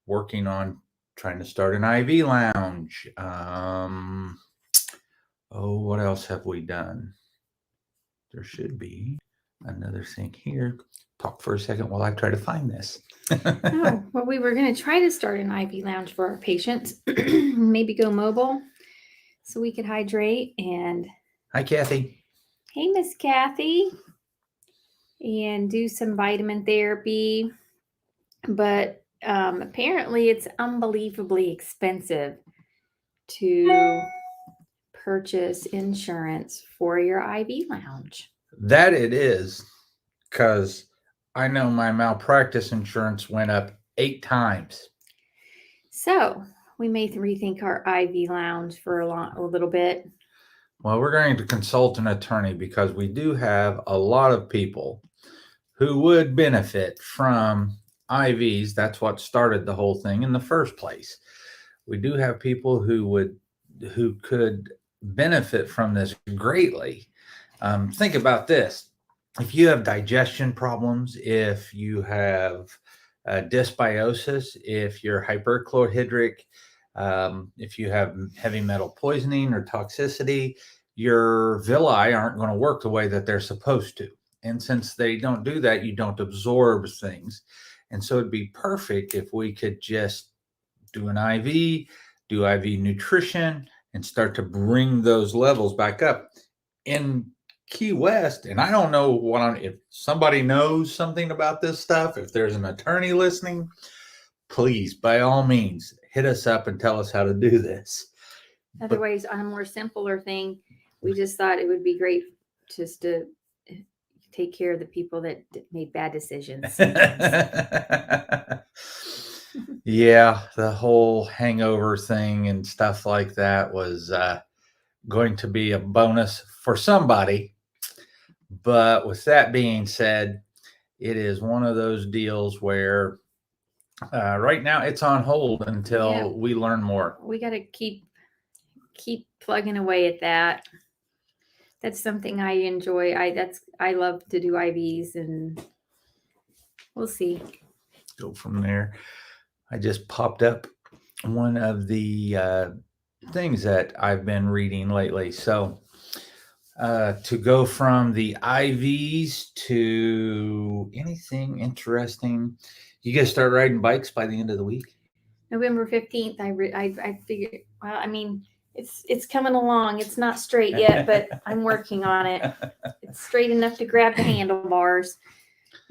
working on trying to start an IV lounge. What else have we done? There should be another thing here. Talk for a second while I try to find this. Oh, well, we were going to try to start an IV lounge for our patients, maybe go mobile so we could hydrate. And Hi, Kathy. hey, Miss Kathy, and do some vitamin therapy. But apparently, it's unbelievably expensive to purchase insurance for your IV lounge. That it is, because I know my malpractice insurance went up 8 times. So we may rethink our IV lounge for a little bit. Well, we're going to consult an attorney because we do have a lot of people who would benefit from IVs. That's what started the whole thing in the first place. We do have people who could benefit from this greatly. Think about this. If you have digestion problems, if you have dysbiosis, if you're hyperchlorhydric, if you have heavy metal poisoning or toxicity, your villi aren't going to work the way that they're supposed to. And since they don't do that, you don't absorb things. And so it'd be perfect if we could just do an IV, do IV nutrition, and start to bring those levels back up. In Key West, and I don't know if somebody knows something about this stuff, if there's an attorney listening, please, by all means, hit us up and tell us how to do this. Otherwise, on a more simpler thing, we just thought it would be great just to take care of the people that made bad decisions. Yeah, the whole hangover thing and stuff like that was going to be a bonus for somebody. But with that being said, it is one of those deals where right now it's on hold until we learn more. We got to keep plugging away at that. That's something I enjoy. I love to do IVs, and we'll see. Go from there. I just popped up one of the things that I've been reading lately. So to go from the IVs to anything interesting, you guys start riding bikes by the end of the week? November 15th, I figured, well, I mean, it's coming along. It's not straight yet, but I'm working on it. It's straight enough to grab the handlebars.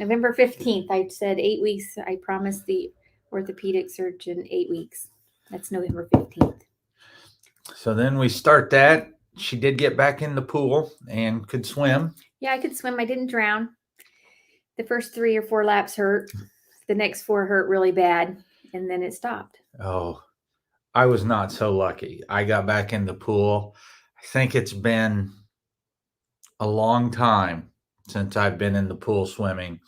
November 15th, I said 8 weeks. I promised the orthopedic surgeon 8 weeks. That's November 15th. So then we start that. She did get back in the pool and could swim. Yeah, I could swim. I didn't drown. The first 3 or 4 laps hurt. The next 4 hurt really bad, and then it stopped. Oh, I was not so lucky. I got back in the pool. I think it's been a long time since I've been in the pool swimming.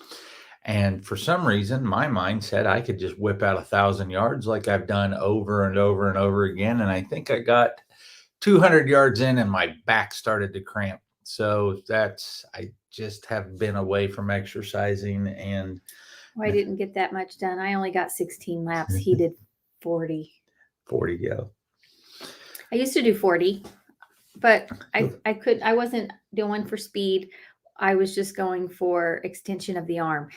And for some reason, my mind said I could just whip out 1,000 yards like I've done over and over and over again. And I think I got 200 yards in and my back started to cramp. So I just have been away from exercising. And I didn't get that much done. I only got 16 laps. He did 40. 40, yeah. I used to do 40, but I wasn't going for speed. I was just going for extension of the arm.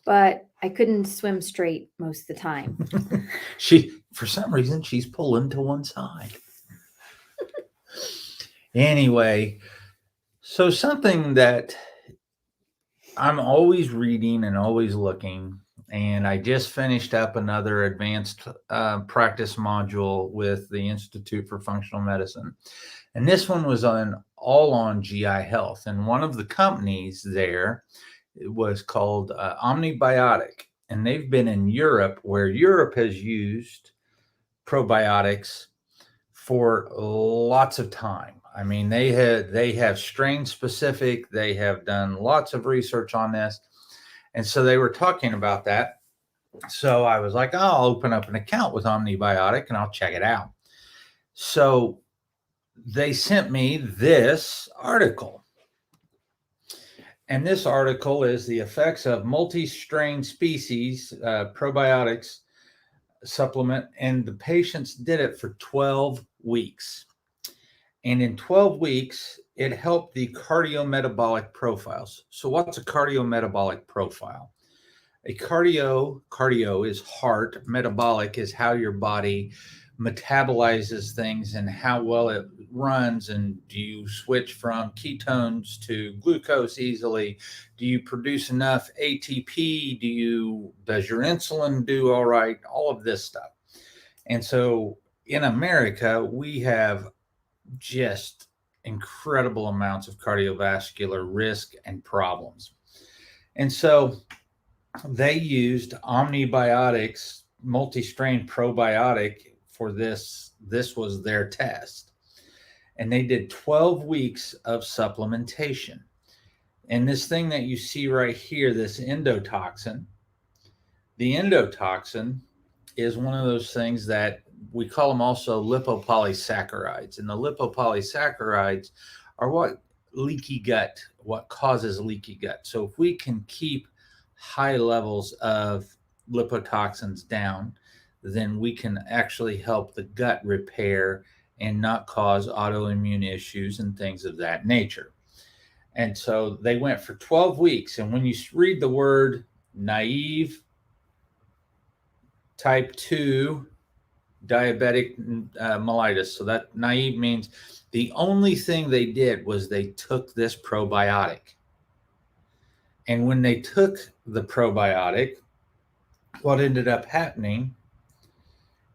But I couldn't swim straight most of the time. For some reason, she's pulling to one side. Anyway, so something that I'm always reading and always looking, and I just finished up another advanced practice module with the Institute for Functional Medicine. And this one was all on GI health. And one of the companies there was called Omnibiotic. And they've been in Europe, where Europe has used probiotics for lots of time. I mean, they have strain specific. They have done lots of research on this. And so they were talking about that. So I was like, I'll open up an account with Omnibiotic and I'll check it out. So they sent me this article. And this article is the effects of multi-strain species probiotics supplement, and the patients did it for 12 weeks. And in 12 weeks, it helped the cardiometabolic profiles. So, what's a cardiometabolic profile? A cardio is heart, metabolic is how your body metabolizes things and how well it runs. And do you switch from ketones to glucose easily? Do you produce enough ATP? Does your insulin do all right? All of this stuff. And so in America, we have just incredible amounts of cardiovascular risk and problems. And so they used Omnibiotics multi-strain probiotic for this. This was their test. And they did 12 weeks of supplementation. And this thing that you see right here, this endotoxin, the endotoxin is one of those things that we call them also lipopolysaccharides. And the lipopolysaccharides are what causes leaky gut. So if we can keep high levels of lipotoxins down, then we can actually help the gut repair and not cause autoimmune issues and things of that nature. And so they went for 12 weeks. And when you read the word naive type 2 diabetic mellitus, so that naive means the only thing they did was they took this probiotic. And when they took the probiotic, what ended up happening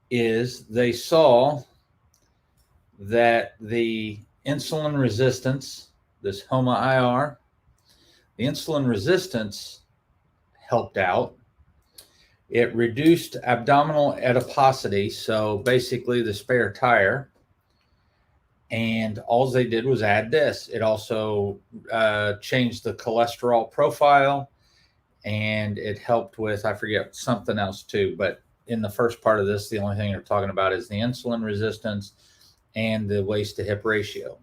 is they saw that the insulin resistance, this HOMA-IR, the insulin resistance helped out. It reduced abdominal adiposity, so basically the spare tire. And all they did was add this. It also changed the cholesterol profile, and it helped with, I forget, something else too. But in the first part of this, the only thing they're talking about is the insulin resistance and the waist to hip ratio.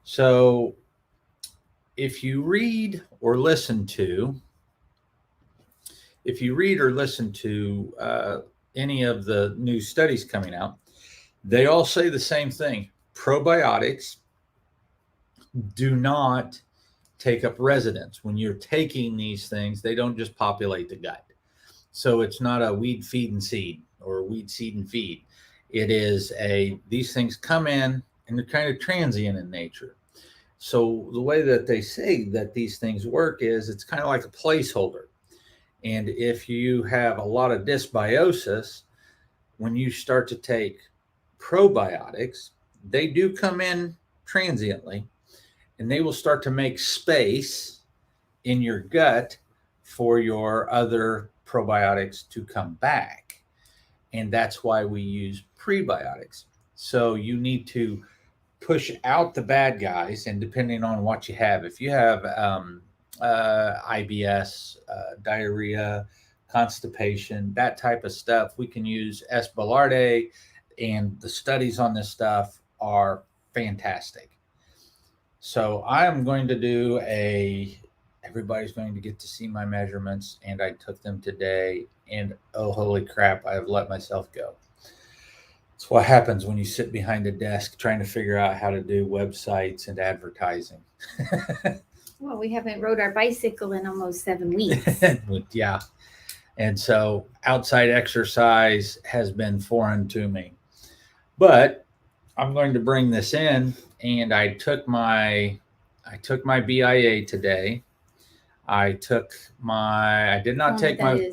So if you read or listen to any of the new studies coming out, they all say the same thing. Probiotics do not take up residence. When you're taking these things, they don't just populate the gut. So it's not a weed, feed, and seed, or weed, seed, and feed. It is these things come in and they're kind of transient in nature. So the way that they say that these things work is it's kind of like a placeholder. And if you have a lot of dysbiosis, when you start to take probiotics, they do come in transiently, and they will start to make space in your gut for your other probiotics to come back. And that's why we use prebiotics. So you need to push out the bad guys, and depending on what you have, if you have IBS, diarrhea, constipation, that type of stuff, we can use S. boulardii, and the studies on this stuff are fantastic. So I am going to do everybody's going to get to see my measurements, and I took them today, and oh, holy crap, I have let myself go. It's what happens when you sit behind a desk trying to figure out how to do websites and advertising. Well, we haven't rode our bicycle in almost 7 weeks. Yeah. And so outside exercise has been foreign to me. But I'm going to bring this in, and I took my BIA today. I did not take my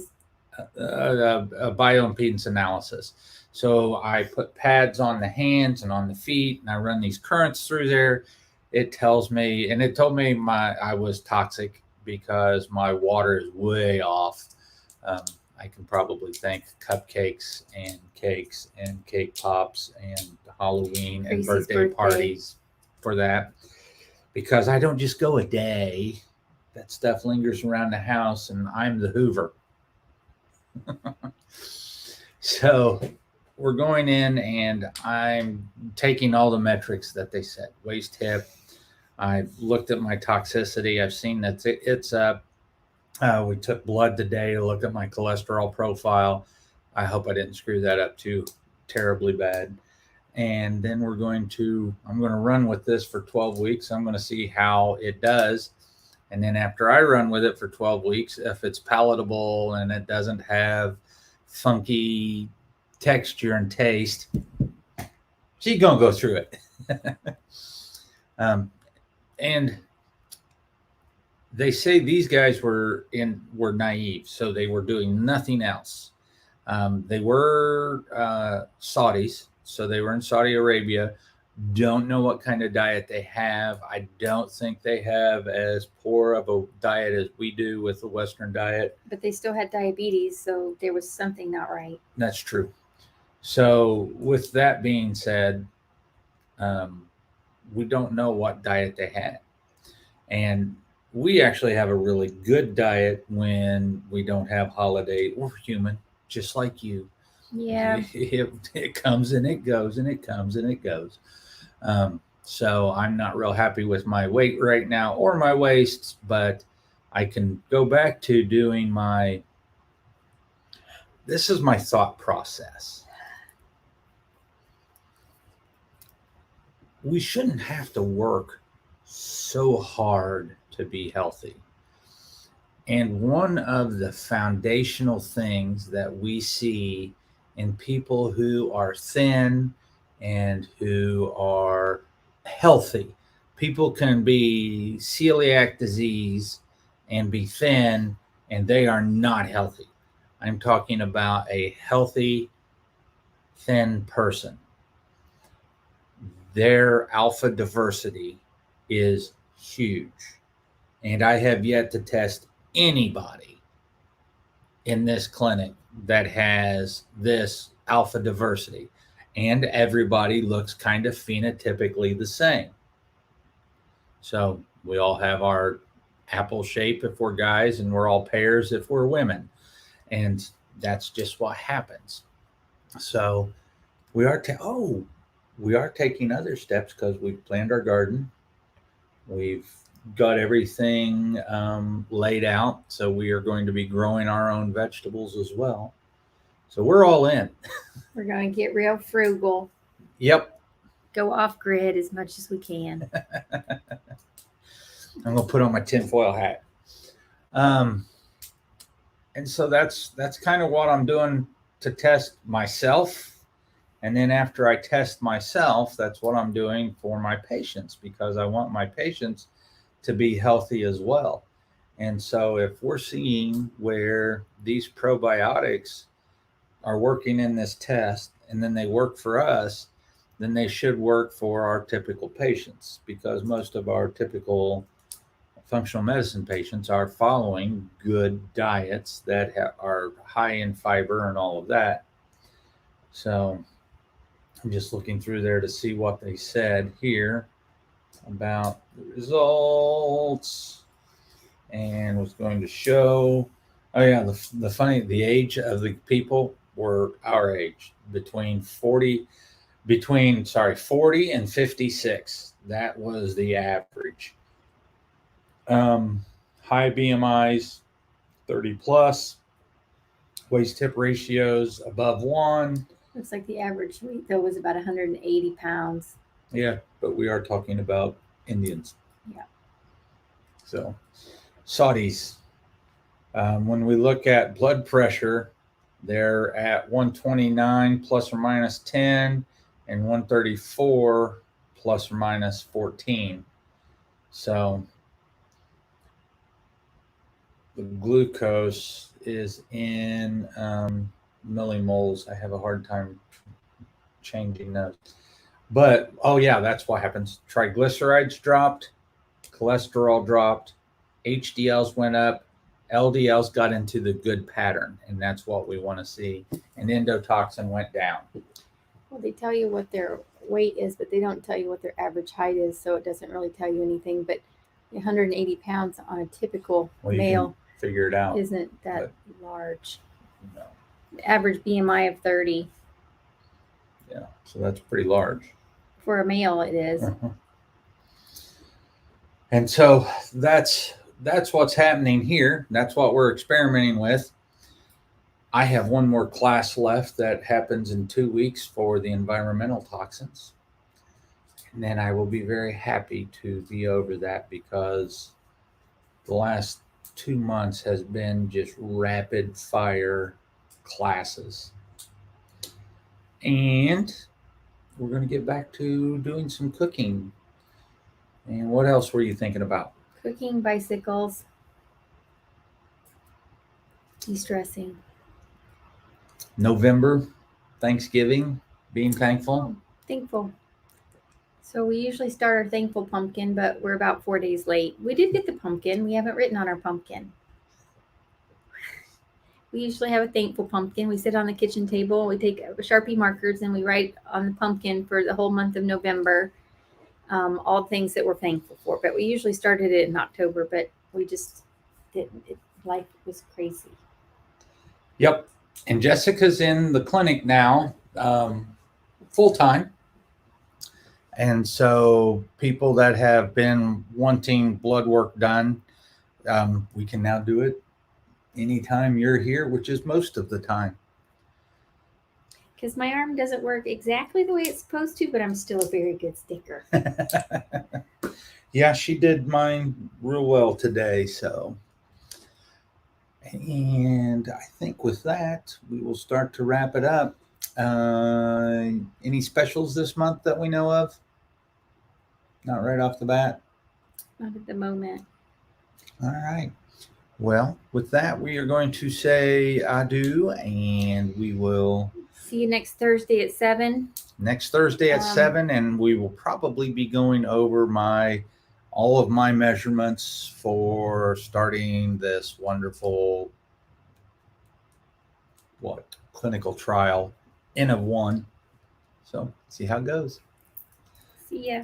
bioimpedance analysis. So I put pads on the hands and on the feet, and I run these currents through there. It tells me, and it told me I was toxic because my water is way off. I can probably thank cupcakes and cakes and cake pops and Halloween and birthday parties for that, because I don't just go a day. That stuff lingers around the house, and I'm the Hoover. So we're going in, and I'm taking all the metrics that they said. Waist, hip. I've looked at my toxicity. I've seen that it's up. We took blood today to look at my cholesterol profile. I hope I didn't screw that up too terribly bad. And then I'm going to run with this for 12 weeks. I'm going to see how it does. And then after I run with it for 12 weeks, if it's palatable and it doesn't have funky texture and taste, she's going to go through it. And they say these guys were naive, so they were doing nothing else. They were Saudis, so they were in Saudi Arabia. Don't know what kind of diet they have. I don't think they have as poor of a diet as we do with the Western diet. But they still had diabetes, so there was something not right. That's true. So with that being said, we don't know what diet they had. And we actually have a really good diet when we don't have holiday. We're human, just like you. Yeah. It comes and it goes and it comes and it goes. So I'm not real happy with my weight right now or my waist, but I can go back to doing this is my thought process. We shouldn't have to work so hard to be healthy. And one of the foundational things that we see in people who are thin and who are healthy, people can be celiac disease and be thin and they are not healthy. I'm talking about a healthy, thin person. Their alpha diversity is huge. And I have yet to test anybody in this clinic that has this alpha diversity. And everybody looks kind of phenotypically the same. So we all have our apple shape if we're guys, and we're all pears if we're women. And that's just what happens. So we are taking other steps because we've planned our garden. We've got everything laid out. So we are going to be growing our own vegetables as well. So we're all in. We're going to get real frugal. Yep. Go off grid as much as we can. I'm going to put on my tinfoil hat. And so that's kind of what I'm doing to test myself. And then after I test myself, that's what I'm doing for my patients, because I want my patients to be healthy as well. And so if we're seeing where these probiotics are working in this test and then they work for us, then they should work for our typical patients, because most of our typical functional medicine patients are following good diets that are high in fiber and all of that. So I'm just looking through there to see what they said here about the results, and was going to show, the age of the people were our age, between 40 and 56. That was the average. High BMIs, 30 plus, waist hip ratios above 1. Looks like the average weight, though, was about 180 pounds. Yeah, but we are talking about Indians. Yeah. So, Saudis. When we look at blood pressure, they're at 129 plus or minus 10 and 134 plus or minus 14. So, the glucose is in millimoles. I have a hard time changing those. But, that's what happens. Triglycerides dropped, cholesterol dropped, HDLs went up, LDLs got into the good pattern, and that's what we want to see. And endotoxin went down. Well, they tell you what their weight is, but they don't tell you what their average height is, so it doesn't really tell you anything. But 180 pounds on a typical male, figure it out, isn't that large. No. The average BMI of 30. Yeah, so that's pretty large. For a male, it is. Uh-huh. And so that's what's happening here. That's what we're experimenting with. I have one more class left that happens in 2 weeks for the environmental toxins. And then I will be very happy to be over that because the last 2 months has been just rapid fire classes. And we're going to get back to doing some cooking. And what else were you thinking about? Cooking, bicycles, de-stressing. November, Thanksgiving, being thankful. Oh, thankful. So we usually start our thankful pumpkin, but we're about 4 days late. We did get the pumpkin. We haven't written on our pumpkin. We usually have a thankful pumpkin. We sit on the kitchen table. We take Sharpie markers and we write on the pumpkin for the whole month of November all things that we're thankful for. But we usually started it in October, but we just didn't. Life was crazy. Yep. And Jessica's in the clinic now, full time. And so people that have been wanting blood work done, we can now do it anytime you're here, which is most of the time. Because my arm doesn't work exactly the way it's supposed to, but I'm still a very good sticker. Yeah, she did mine real well today. So, and I think with that, we will start to wrap it up. Any specials this month that we know of? Not right off the bat. Not at the moment. All right. Well, with that, we are going to say adieu, and we will see you next Thursday at 7. Next Thursday at 7, and we will probably be going over all of my measurements for starting this wonderful clinical trial N of 1. So see how it goes. See ya.